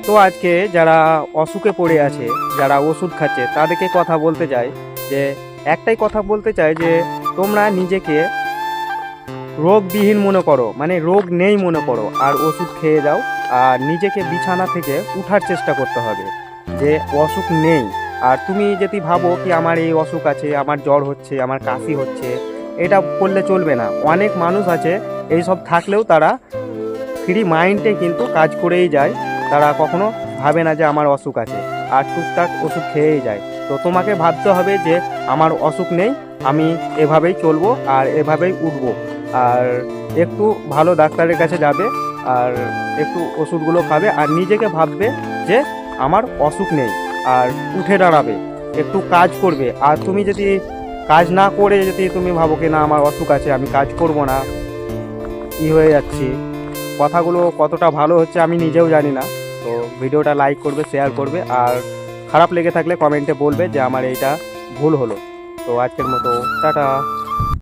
তো আজকে যারা অসুখে পড়ে আছে, যারা ওষুধ খাচ্ছে, তাদেরকে কথা বলতে চাই যে একটাই কথা বলতে চাই যে তোমরা নিজেকে রোগবিহীন মনে করো, মানে রোগ নেই মনে করো, আর ওষুধ খেয়ে যাও। আর নিজেকে বিছানা থেকে উঠার চেষ্টা করতে হবে যে অসুখ নেই। আর তুমি যদি ভাবো কি আমার এই অসুখ আছে, আমার জ্বর হচ্ছে, আমার কাশি হচ্ছে, এটা করলে চলবে না। অনেক মানুষ আছে এই সব থাকলেও তারা ফ্রি মাইন্ডে কিন্তু কাজ করেই যায়, তারা কখনো ভাবে না যে আমার অসুখ আছে, আর টুকটাক ওষুধ খেয়েই যায়। তো তোমাকে ভাবতে হবে যে আমার অসুখ নেই, আমি এভাবেই চলবো আর এভাবেই উঠবো। আর একটু ভালো ডাক্তারের কাছে যাবে, আর একটু ওষুধগুলো খাবে, আর নিজেকে ভাববে যে আমার অসুখ নেই, আর উঠে দাঁড়াবে, একটু কাজ করবে। আর তুমি যদি কাজ না করে যদি তুমি ভাবো কি না আমার অসুখ আছে, আমি কাজ করব না, ই হয়ে যাচ্ছি, কথাগুলো কতটা ভালো হচ্ছে আমি নিজেও জানি না। তো ভিডিওটা লাইক করবে, শেয়ার করবে, আর খারাপ লেগে থাকলে কমেন্টে বলবে যে আমার এইটা ভুল হলো। তো আজকের মতো টাটা।